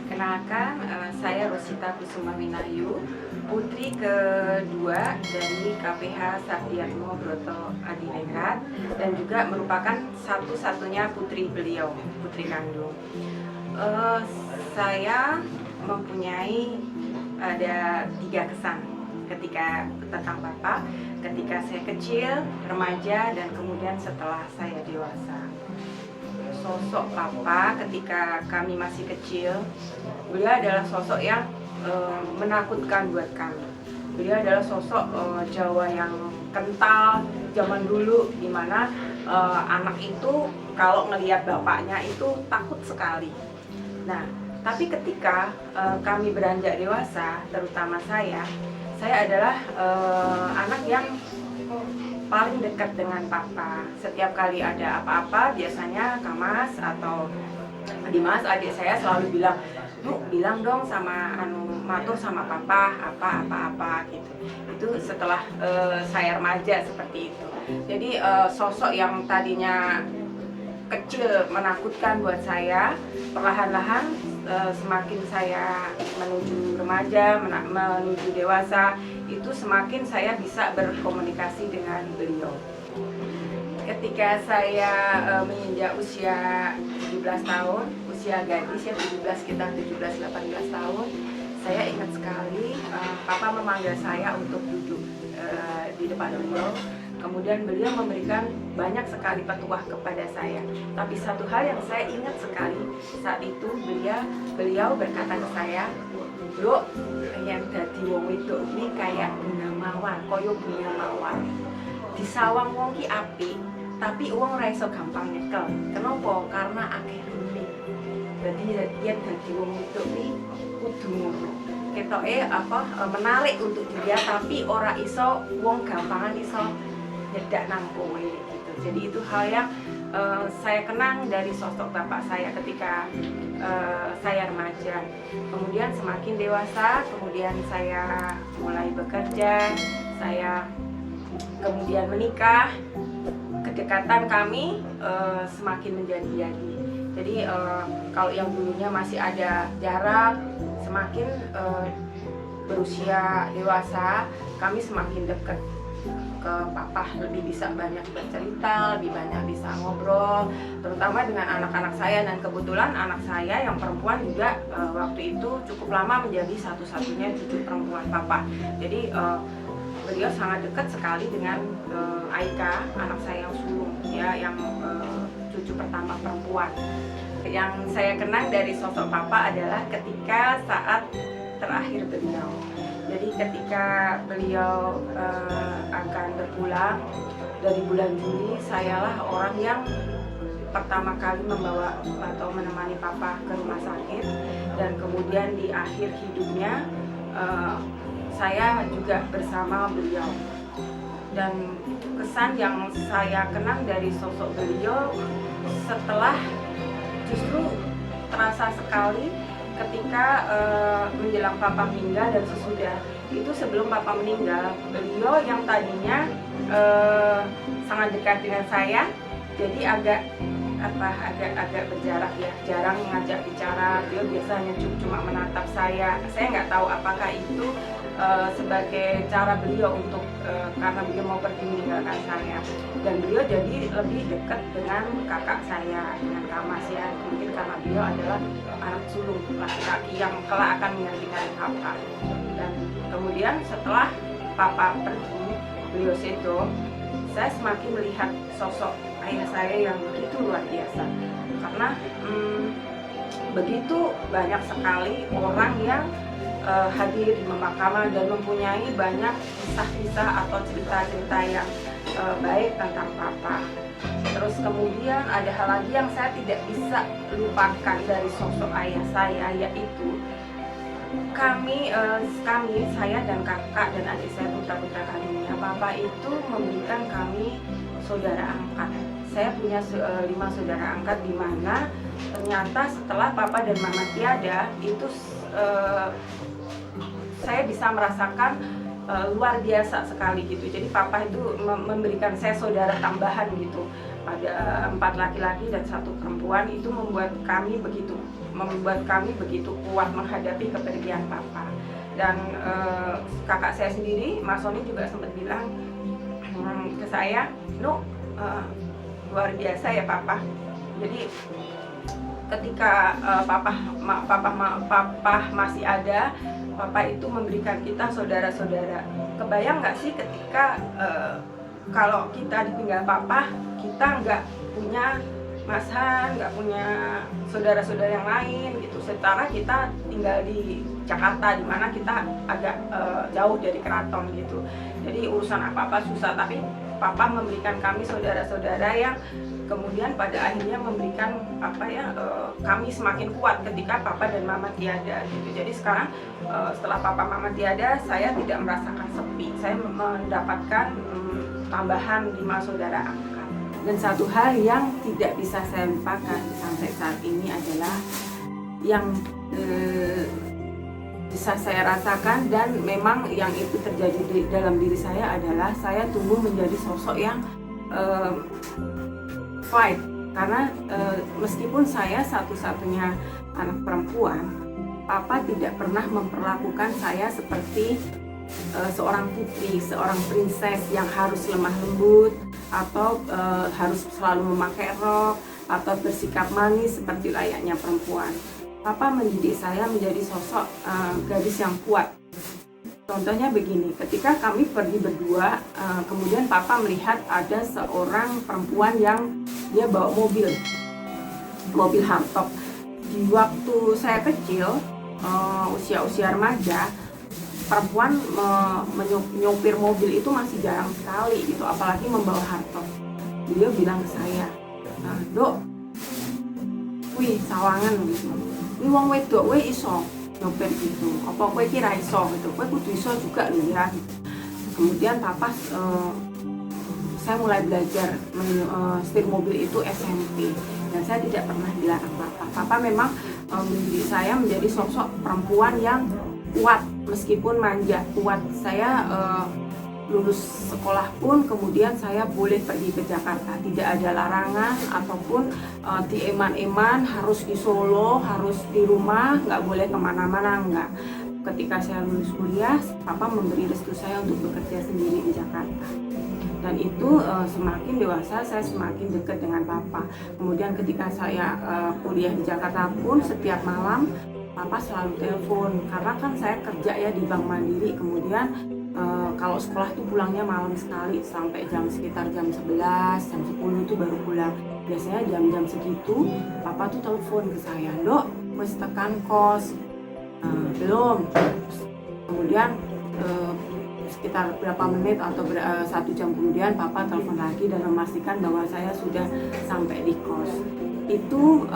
Kenalkan, saya Rosita Kusuma Winayu, putri kedua dari KPH Sardiatmo Broto Adiningrat, dan juga merupakan satu-satunya putri beliau, putri kandung. Saya mempunyai ada 3 kesan ketika tentang Bapak, ketika saya kecil, remaja, dan kemudian setelah saya dewasa. Sosok Papa ketika kami masih kecil, beliau adalah sosok yang menakutkan buat kami. Beliau adalah sosok Jawa yang kental zaman dulu, dimana anak itu kalau ngelihat bapaknya itu takut sekali. Nah, tapi ketika kami beranjak dewasa, terutama saya adalah anak yang paling dekat dengan Papa. Setiap kali ada apa-apa, biasanya Kamas atau Dimas, adik saya selalu bilang, "Nu, bilang dong sama matur sama Papa apa gitu." Itu setelah saya remaja seperti itu. Jadi sosok yang tadinya kecil menakutkan buat saya, perlahan-lahan semakin saya menuju remaja, menuju dewasa, itu semakin saya bisa berkomunikasi dengan beliau. Ketika saya menginjak usia 17 tahun, usia gadis ya 17, sekitar 17-18 tahun, saya ingat sekali Papa memanggil saya untuk duduk di depan beliau. Kemudian beliau memberikan banyak sekali petuah kepada saya. Tapi satu hal yang saya ingat sekali saat itu, beliau berkata ke saya, "Dok, yang dadi wong wedok iki kayak bunga mawar, koyo bunga mawar. Disawang wong ki apik, tapi wong ora iso gampang nyekel. Kenapa? Karena akeh rune. Jadi yen dadi wong wedok ki kudu ngono. Ketoke menarik untuk dia, tapi ora iso wong gampangan iso nyedak nang kowe gitu." Jadi itu hal yang saya kenang dari sosok bapak saya ketika saya remaja. Kemudian semakin dewasa, kemudian saya mulai bekerja, saya kemudian menikah, kedekatan kami semakin menjadi-jadi. Jadi kalau yang dulunya masih ada jarak, semakin berusia dewasa, kami semakin dekat ke Papa, lebih bisa banyak bercerita, lebih banyak bisa ngobrol, terutama dengan anak-anak saya. Dan kebetulan anak saya yang perempuan juga waktu itu cukup lama menjadi satu-satunya cucu perempuan Papa. Jadi beliau sangat dekat sekali dengan Aika, anak saya yang sulung, ya, yang cucu pertama perempuan. Yang saya kenang dari sosok Papa adalah ketika saat terakhir beliau. Jadi ketika beliau akan berpulang dari bulan Juli, sayalah orang yang pertama kali membawa atau menemani Papa ke rumah sakit. Dan kemudian di akhir hidupnya saya juga bersama beliau. Dan kesan yang saya kenang dari sosok beliau setelah, justru terasa sekali ketika menjelang Papa meninggal dan sesudah itu. Sebelum Papa meninggal, beliau yang tadinya sangat dekat dengan saya, jadi agak berjarak ya, jarang mengajak bicara. Beliau biasanya cuma menatap saya. Saya nggak tahu apakah itu sebagai cara beliau untuk karena beliau mau pergi meninggalkan saya. Dan beliau jadi lebih dekat dengan kakak saya, dengan Kamas ya. Mungkin karena beliau adalah anak sulung laki-laki yang kelak akan menggantikan Papa. Dan kemudian setelah Papa pergi, beliau sedo, saya semakin melihat sosok ayah saya yang begitu luar biasa. Karena begitu banyak sekali orang yang hadir di pemakaman dan mempunyai banyak kisah-kisah atau cerita-cerita yang baik tentang Papa. Terus kemudian ada hal lagi yang saya tidak bisa lupakan dari sosok ayah saya, yaitu kami, saya dan kakak dan adik saya, putra-putra kandungnya Papa itu memberikan kami saudara angkat. Saya punya 5 saudara angkat, di mana ternyata setelah Papa dan Mama tiada, itu saya bisa merasakan luar biasa sekali gitu. Jadi Papa itu memberikan saya saudara tambahan gitu. ada 4 laki-laki dan 1 perempuan, itu membuat kami begitu kuat menghadapi kepergian papa. Dan kakak saya sendiri, Mas Sony, juga sempat bilang ke saya, "Nuk, luar biasa ya papa." Jadi ketika papa masih ada, papa itu memberikan kita saudara-saudara. Kebayang nggak sih ketika kalau kita ditinggal papa, kita nggak punya Mas Han, nggak punya saudara-saudara yang lain gitu. Setara kita tinggal di Jakarta, di mana kita agak jauh dari keraton gitu. Jadi urusan apa-apa susah, tapi papa memberikan kami saudara-saudara yang kemudian pada akhirnya memberikan kami semakin kuat ketika papa dan mama tiada gitu. Jadi sekarang setelah papa mama tiada, saya tidak merasakan sepi. Saya mendapatkan tambahan 5 saudara angkat. Dan satu hal yang tidak bisa saya lupakan sampai saat ini adalah yang bisa saya rasakan, dan memang yang itu terjadi dalam diri saya adalah saya tumbuh menjadi sosok yang fight. Karena meskipun saya satu-satunya anak perempuan, papa tidak pernah memperlakukan saya seperti seorang putri, seorang princess yang harus lemah lembut atau harus selalu memakai rok atau bersikap manis seperti layaknya perempuan. Papa mendidik saya menjadi sosok gadis yang kuat. Contohnya begini, ketika kami pergi berdua, kemudian papa melihat ada seorang perempuan yang dia bawa mobil hardtop. Di waktu saya kecil, usia remaja, perempuan menyopir mobil itu masih jarang sekali gitu, apalagi membawa hardtop. Beliau bilang ke saya, "Dok, wih sawangan gitu. Wih wong wedok wih iso nyopir gitu. Apa kowe iki ra iso gitu. Kowe kudu iso juga lho ya." Kemudian papa saya mulai belajar setir mobil itu SMP, dan saya tidak pernah dilarang papa. Papa memang mendidik saya menjadi sosok perempuan yang kuat meskipun manja, kuat. Saya lulus sekolah pun kemudian saya boleh pergi ke Jakarta, tidak ada larangan ataupun di eman-eman harus di Solo, harus di rumah, nggak boleh kemana-mana, nggak. Ketika saya lulus kuliah, papa memberi restu saya untuk bekerja sendiri di Jakarta. Dan itu semakin dewasa saya semakin dekat dengan papa. Kemudian ketika saya kuliah di Jakarta pun setiap malam papa selalu telepon, karena kan saya kerja ya di Bank Mandiri. Kemudian kalau sekolah tuh pulangnya malam sekali, sampai sekitar jam 11, jam 10 itu baru pulang. Biasanya jam-jam segitu papa tuh telepon ke saya, "Dok, wis tekan kos?" Belum. Kemudian sekitar berapa menit atau 1 jam kemudian papa telepon lagi dan memastikan bahwa saya sudah sampai di kos. Itu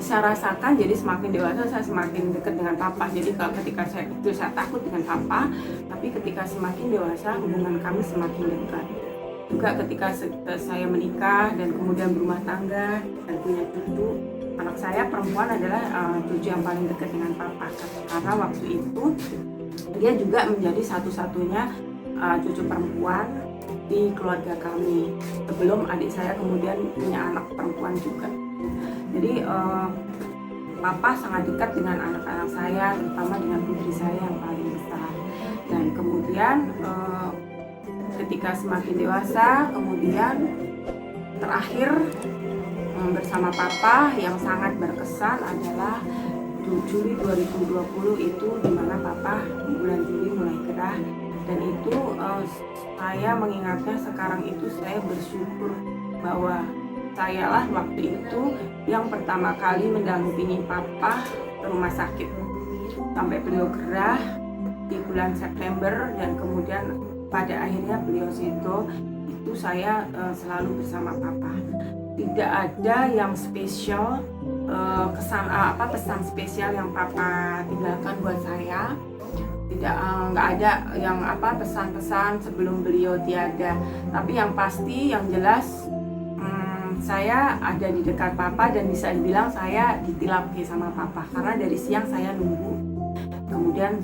saya rasakan, jadi semakin dewasa saya semakin dekat dengan papa. Jadi kalau ketika saya kecil saya takut dengan papa, tapi ketika semakin dewasa hubungan kami semakin dekat. Juga ketika saya menikah dan kemudian berumah tangga dan punya cucu, anak saya perempuan adalah cucu yang paling dekat dengan papa, karena waktu itu dia juga menjadi satu-satunya cucu perempuan di keluarga kami, sebelum adik saya kemudian punya anak perempuan juga. Jadi papa sangat dekat dengan anak-anak saya, terutama dengan putri saya yang paling besar. Dan kemudian ketika semakin dewasa, kemudian terakhir bersama papa yang sangat berkesan adalah Juli 2020 itu, dimana papa di bulan Juli mulai gerah. Dan itu saya mengingatnya sekarang itu saya bersyukur bahwa sayalah waktu itu yang pertama kali mendampingi papa ke rumah sakit sampai beliau gerah di bulan September, dan kemudian pada akhirnya beliau sedo. Itu saya selalu bersama papa. Tidak ada yang spesial, pesan spesial yang papa tinggalkan buat saya. Nggak ada yang pesan-pesan sebelum beliau tiada. Tapi yang pasti, yang jelas, saya ada di dekat papa dan bisa dibilang saya ditilap sama papa, karena dari siang saya nunggu. Kemudian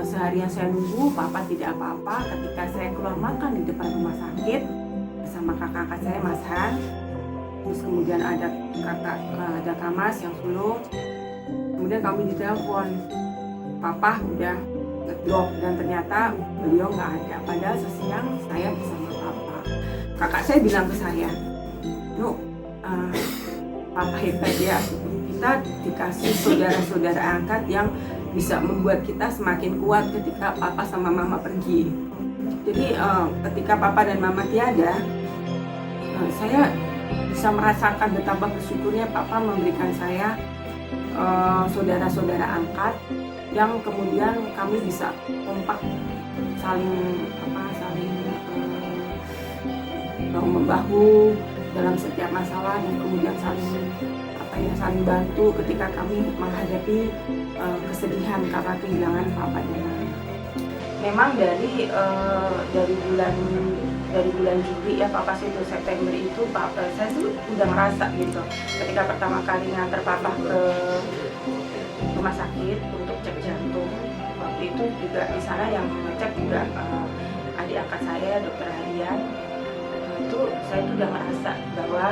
seharian saya nunggu, papa tidak apa-apa. Ketika saya keluar makan di depan rumah sakit bersama sama kakak saya Mas Han, terus kemudian ada Kak Mas yang sulung. Kemudian kami ditelepon, papa udah ngedrop dan ternyata beliau nggak ada. Padahal sesiang saya bersama papa. Kakak saya bilang ke saya, "Nuk, papa hebat ya, kita dikasih saudara-saudara angkat yang bisa membuat kita semakin kuat ketika papa sama mama pergi." Jadi ketika papa dan mama tiada, saya bisa merasakan betapa bersyukurnya papa memberikan saya saudara-saudara angkat yang kemudian kami bisa kompak, saling bahu membahu dalam setiap masalah, dan kemudian saling bantu ketika kami menghadapi kesedihan karena kehilangan papa dan mama. Memang dari bulan Juli ya, papa itu September itu saya tuh udah ngerasa gitu ketika pertama kali nganter papa ke rumah sakit untuk cek jantung. Waktu itu juga di sana yang ngecek juga adik angkat saya, Dokter Harian. Itu saya tuh udah ngerasa bahwa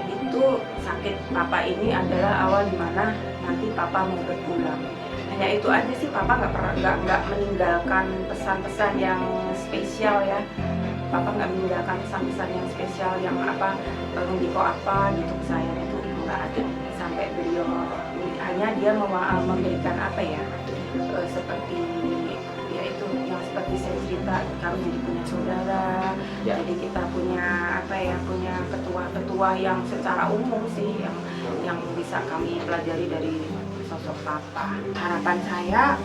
itu sakit papa ini adalah awal dimana nanti papa mau berpulang. Hanya itu aja sih, papa nggak meninggalkan pesan-pesan yang spesial ya. Papa nggak meninggalkan pesan-pesan yang spesial yang ngediko apa gitu ke saya, itu nggak ada. Sampai beliau hanya dia memberikan seperti ya itu yang seperti saya cerita, kami jadi punya saudara, jadi kita punya punya ketua-ketua yang secara umum sih yang bisa kami pelajari dari sosok papa. Harapan saya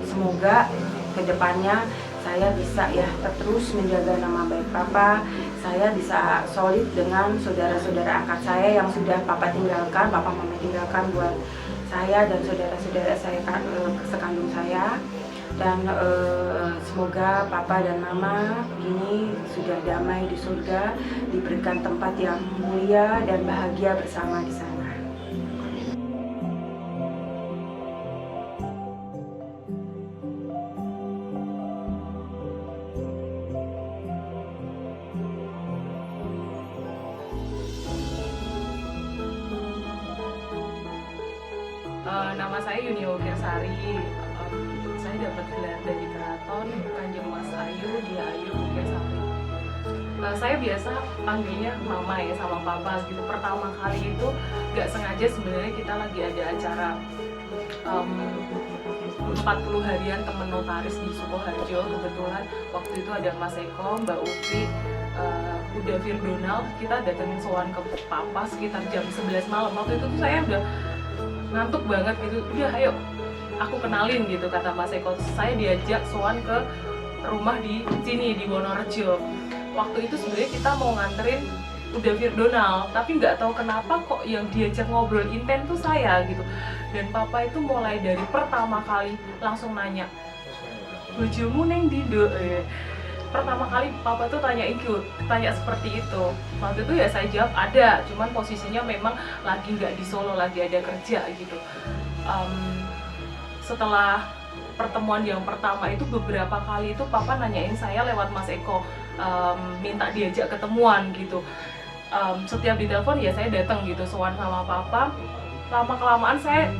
semoga kedepannya saya bisa ya terus menjaga nama baik papa. Saya bisa solid dengan saudara-saudara angkat saya yang sudah papa tinggalkan, papa mama tinggalkan buat saya dan saudara-saudara saya sekandung saya. Dan semoga papa dan mama ini sudah damai di surga, diberikan tempat yang mulia dan bahagia bersama di sana. Nama saya Yunio Kirsari. Saya dapat gelar dari keraton Kanjeng Mas Ayu, Dia Ayu Kirsari. Saya biasa panggilnya mama ya sama papa gitu. Pertama kali itu nggak sengaja, sebenarnya kita lagi ada acara 40 harian temen notaris di Sukoharjo. Kebetulan waktu itu ada Mas Eko, Mbak Upi, Uda Firdonal. Kita datengin sowan ke papa sekitar jam 11 malam. Waktu itu tuh saya udah ngantuk banget gitu. Udah ayo aku kenalin gitu, kata Mas Eko. Saya diajak sowan ke rumah di sini di Wonorejo. Waktu itu sebenarnya kita mau nganterin Uda Firdonal, tapi nggak tahu kenapa kok yang diajak ngobrol inten tuh saya gitu. Dan papa itu mulai dari pertama kali langsung nanya, bojomu neng dido. Pertama kali papa tuh tanya seperti itu. Waktu itu ya saya jawab ada, cuman posisinya memang lagi nggak di Solo, lagi ada kerja gitu. Setelah pertemuan yang pertama itu, beberapa kali itu papa nanyain saya lewat Mas Eko, minta diajak ketemuan gitu. Setiap ditelepon ya saya datang gitu, sowan sama papa. Lama-kelamaan saya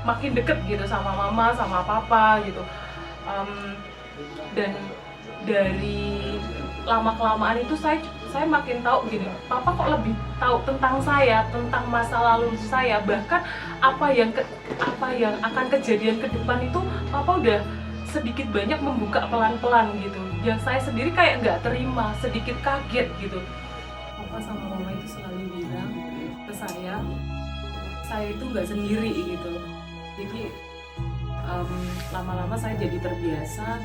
makin deket gitu sama mama, sama papa gitu. Dan dari lama-kelamaan itu saya makin tahu gini, papa kok lebih tahu tentang saya, tentang masa lalu saya, bahkan apa yang akan kejadian ke depan itu papa udah sedikit banyak membuka pelan-pelan gitu. Yang saya sendiri kayak nggak terima, sedikit kaget gitu. Papa sama mama itu selalu bilang ke saya itu nggak sendiri gitu. Jadi lama-lama saya jadi terbiasa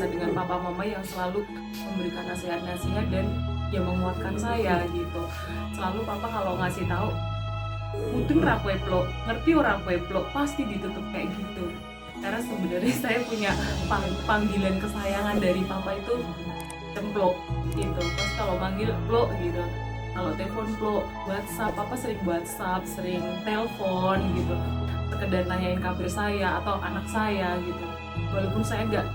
dengan papa mama yang selalu memberikan nasihat-nasihat dan yang menguatkan saya gitu. Selalu papa kalau ngasih tahu, mudeng ra kowe plok, ngerti ora kowe plok, pasti ditutup kayak gitu. Karena sebenarnya saya punya panggilan kesayangan dari papa itu Cemplok gitu. Pas kalau manggil plok gitu, kalau telepon plok, WhatsApp, papa sering WhatsApp, sering telepon gitu, sekedar nanyain kabar saya atau anak saya gitu. Walaupun saya nggak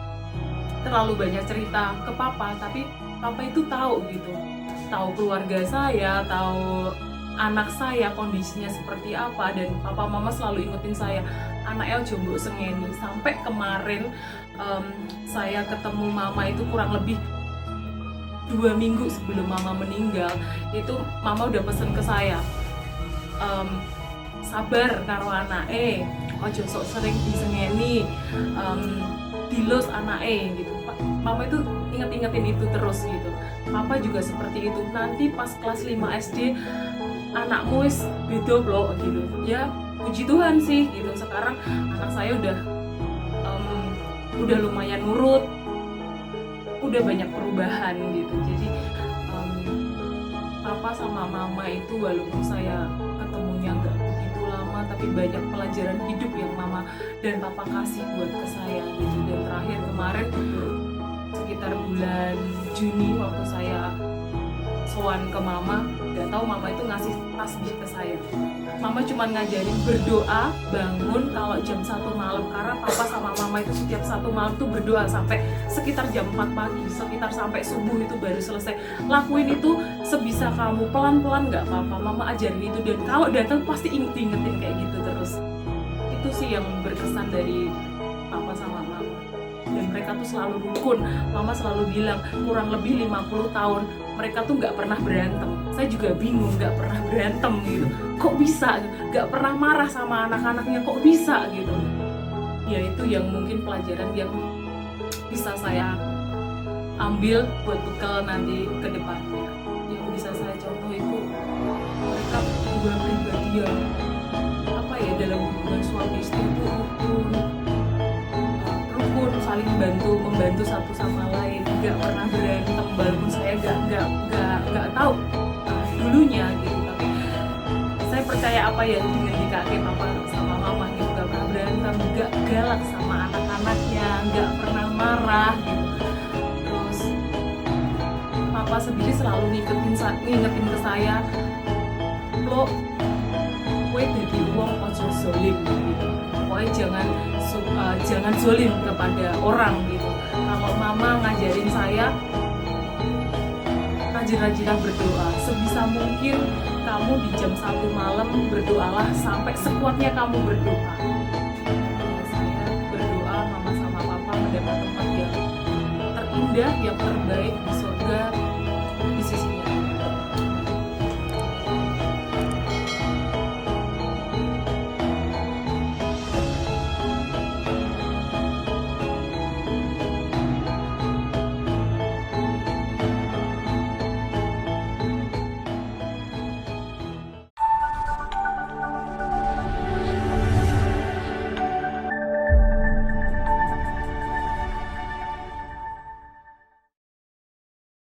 terlalu banyak cerita ke papa, tapi papa itu tahu gitu, tahu keluarga saya, tahu anak saya kondisinya seperti apa, dan papa mama selalu ingetin saya, anaknya jomblo sengeni. Sampai kemarin saya ketemu mama itu kurang lebih 2 minggu sebelum mama meninggal, itu mama udah pesen ke saya, sabar karo anake, ojo sok sering disengeni, dilos anake gitu. Mama itu ingetin itu terus gitu. Papa juga seperti itu. Nanti pas kelas 5 SD anakmu wis beda loh gitu. Ya puji Tuhan sih gitu. Sekarang anak saya udah lumayan nurut, udah banyak perubahan gitu. Jadi papa sama mama itu walaupun saya ketemunya nggak begitu lama, tapi banyak pelajaran hidup yang mama dan papa kasih buat ke saya gitu. Dan terakhir kemarin sekitar bulan Juni waktu saya sowan ke mama, nggak tahu mama itu ngasih tasbih ke saya. Mama cuma ngajarin berdoa bangun kalau jam 1 malam, karena papa sama mama itu setiap 1 malam tuh berdoa sampai sekitar jam 4 pagi, sekitar sampai subuh itu baru selesai. Lakuin itu sebisa kamu, pelan-pelan nggak apa-apa, mama ajarin itu. Dan kalau datang pasti ingetin kayak gitu terus. Itu sih yang berkesan dari papa sama mama. Dan mereka tuh selalu rukun. Mama selalu bilang kurang lebih 50 tahun mereka tuh nggak pernah berantem. Saya juga bingung, nggak pernah berantem gitu. Kok bisa? Nggak pernah marah sama anak-anaknya, kok bisa gitu? Ya itu yang mungkin pelajaran yang bisa saya ambil buat bekal nanti ke depannya. Yang bisa saya contoh itu mereka dua pribadi yang dalam hubungan suami istri itu rukun, saling membantu satu sama lain, nggak pernah berantem. Walaupun saya nggak tahu dulunya gitu, tapi saya percaya apa yang dikasih papa sama mama gitu. Nggak pernah berantem, nggak galak sama anak-anaknya, nggak pernah marah gitu. Terus papa sendiri selalu ngingetin ke saya, lo kowe dadi wong ojo zolim gitu. Pokoknya jangan zolim kepada orang gitu. Kalau mama ngajarin saya rajin-rajinlah berdoa. Sebisa mungkin kamu di jam 1 malam berdoalah sampai sekuatnya kamu berdoa. Saya berdoa mama sama papa mendapat tempat yang terindah, yang terbaik di surga.